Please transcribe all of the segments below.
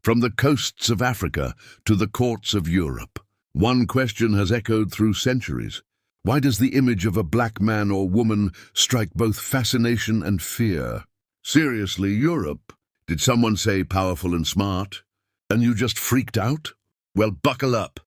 from the coasts of Africa to the courts of Europe. One question has echoed through centuries. Why does the image of a black man or woman strike both fascination and fear? Seriously, Europe? Did someone say powerful and smart, and you just freaked out? Well, buckle up,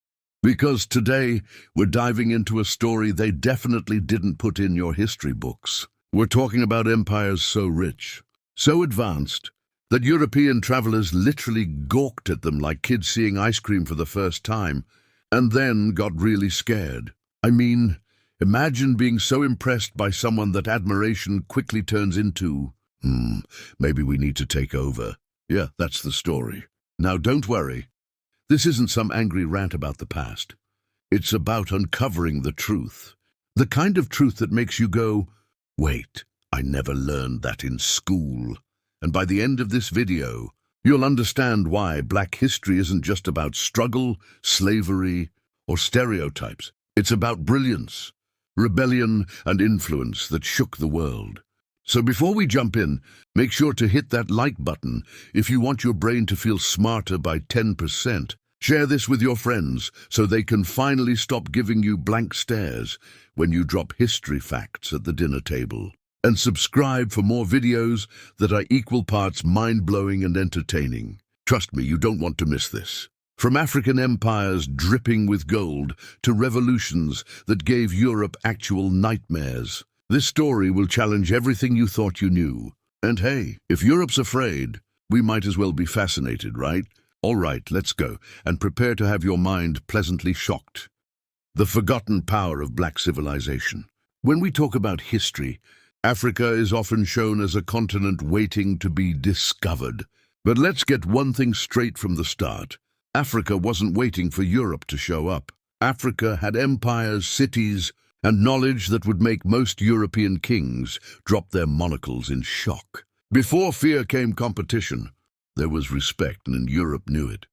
because today we're diving into a story they definitely didn't put in your history books. We're talking about empires so rich, so advanced, that European travelers literally gawked at them like kids seeing ice cream for the first time, and then got really scared. I mean, imagine being so impressed by someone that admiration quickly turns into, maybe we need to take over. Yeah, that's the story. Now don't worry, this isn't some angry rant about the past. It's about uncovering the truth. The kind of truth that makes you go, wait, I never learned that in school. And by the end of this video, you'll understand why Black history isn't just about struggle, slavery, or stereotypes. It's about brilliance, rebellion, and influence that shook the world. So before we jump in, make sure to hit that like button if you want your brain to feel smarter by 10%. Share this with your friends so they can finally stop giving you blank stares when you drop history facts at the dinner table. And subscribe for more videos that are equal parts mind-blowing and entertaining. Trust me, you don't want to miss this. From African empires dripping with gold to revolutions that gave Europe actual nightmares, this story will challenge everything you thought you knew. And hey, if Europe's afraid, we might as well be fascinated, right? All right, let's go, and prepare to have your mind pleasantly shocked. The forgotten power of Black civilization. When we talk about history, Africa is often shown as a continent waiting to be discovered. But let's get one thing straight from the start. Africa wasn't waiting for Europe to show up. Africa had empires, cities, and knowledge that would make most European kings drop their monocles in shock. Before fear came competition, there was respect, and Europe knew it.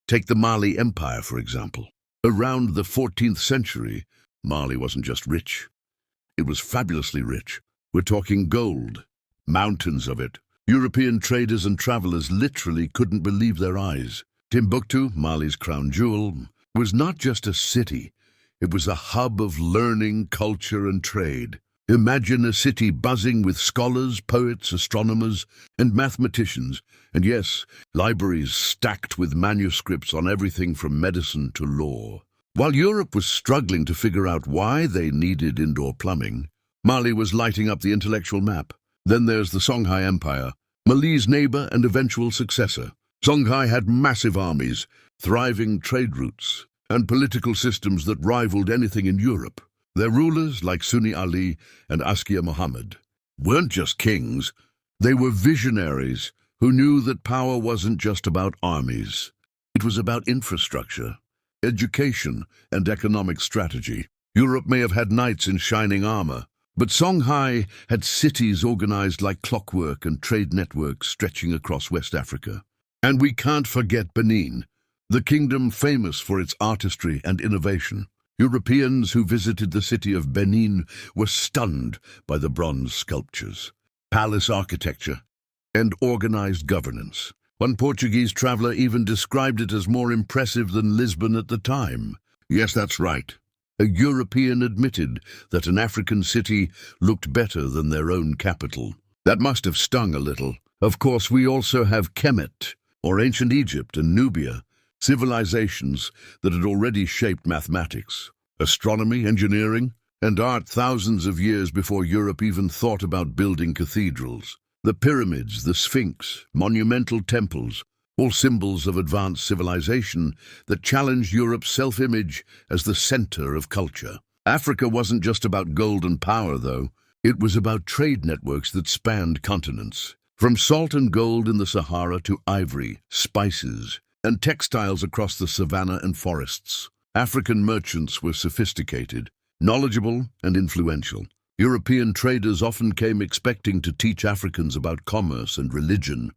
Take the Mali Empire, for example. Around the 14th century, Mali wasn't just rich. It was fabulously rich. We're talking gold, mountains of it. European traders and travelers literally couldn't believe their eyes. Timbuktu, Mali's crown jewel, was not just a city. It was a hub of learning, culture, and trade. Imagine a city buzzing with scholars, poets, astronomers, and mathematicians. And yes, libraries stacked with manuscripts on everything from medicine to law. While Europe was struggling to figure out why they needed indoor plumbing, Mali was lighting up the intellectual map. Then there's the Songhai Empire, Mali's neighbor and eventual successor. Songhai had massive armies, thriving trade routes, and political systems that rivaled anything in Europe. Their rulers, like Sunni Ali and Askia Muhammad, weren't just kings. They were visionaries who knew that power wasn't just about armies. It was about infrastructure, education, and economic strategy. Europe may have had knights in shining armor, but Songhai had cities organized like clockwork and trade networks stretching across West Africa. And we can't forget Benin, the kingdom famous for its artistry and innovation. Europeans who visited the city of Benin were stunned by the bronze sculptures, palace architecture, and organized governance. One Portuguese traveler even described it as more impressive than Lisbon at the time. Yes, that's right. A European admitted that an African city looked better than their own capital. That must have stung a little. Of course, we also have Kemet, or ancient Egypt and Nubia, civilizations that had already shaped mathematics, astronomy, engineering, and art thousands of years before Europe even thought about building cathedrals. The pyramids, the Sphinx, monumental temples, all symbols of advanced civilization that challenged Europe's self-image as the center of culture. Africa wasn't just about gold and power, though. It was about trade networks that spanned continents. From salt and gold in the Sahara to ivory, spices, and textiles across the savanna and forests. African merchants were sophisticated, knowledgeable, and influential. European traders often came expecting to teach Africans about commerce and religion,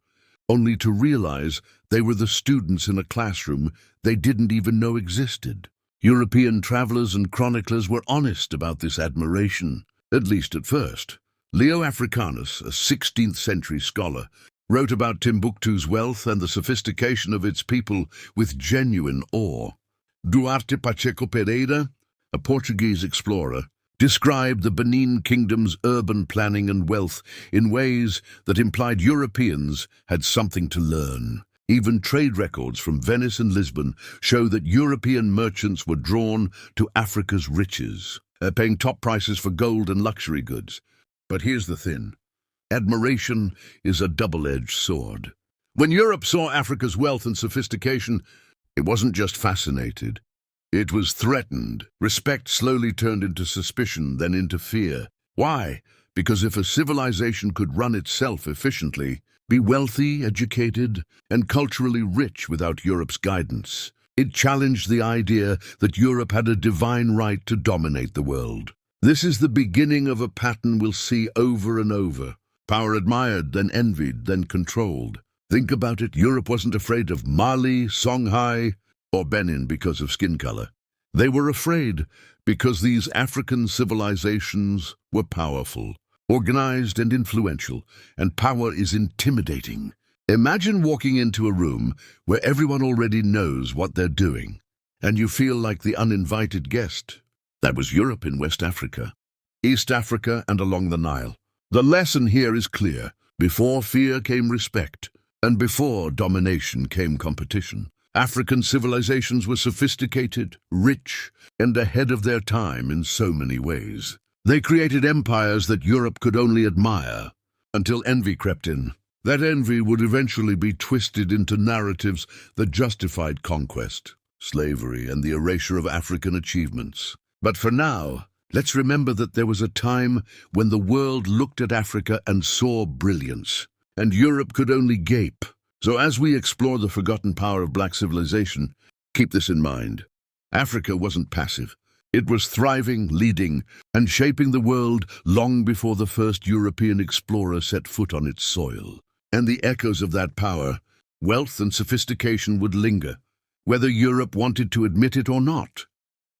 only to realize they were the students in a classroom they didn't even know existed. European travelers and chroniclers were honest about this admiration, at least at first. Leo Africanus, a 16th century scholar, wrote about Timbuktu's wealth and the sophistication of its people with genuine awe. Duarte Pacheco Pereira, a Portuguese explorer, described the Benin Kingdom's urban planning and wealth in ways that implied Europeans had something to learn. Even trade records from Venice and Lisbon show that European merchants were drawn to Africa's riches, paying top prices for gold and luxury goods. But here's the thing. Admiration is a double-edged sword. When Europe saw Africa's wealth and sophistication, it wasn't just fascinated. It was threatened. Respect slowly turned into suspicion, then into fear. Why? Because if a civilization could run itself efficiently, be wealthy, educated, and culturally rich without Europe's guidance, it challenged the idea that Europe had a divine right to dominate the world. This is the beginning of a pattern we'll see over and over. Power admired, then envied, then controlled. Think about it. Europe wasn't afraid of Mali, Songhai, or Benin because of skin color. They were afraid because these African civilizations were powerful, organized and influential, and power is intimidating. Imagine walking into a room where everyone already knows what they're doing, and you feel like the uninvited guest. That was Europe in West Africa, East Africa, and along the Nile. The lesson here is clear. Before fear came respect, and before domination came competition. African civilizations were sophisticated, rich, and ahead of their time in so many ways. They created empires that Europe could only admire, until envy crept in. That envy would eventually be twisted into narratives that justified conquest, slavery, and the erasure of African achievements. But for now, let's remember that there was a time when the world looked at Africa and saw brilliance, and Europe could only gape. So as we explore the forgotten power of black civilization, keep this in mind. Africa wasn't passive. It was thriving, leading, and shaping the world long before the first European explorer set foot on its soil. And the echoes of that power, wealth and sophistication would linger, whether Europe wanted to admit it or not.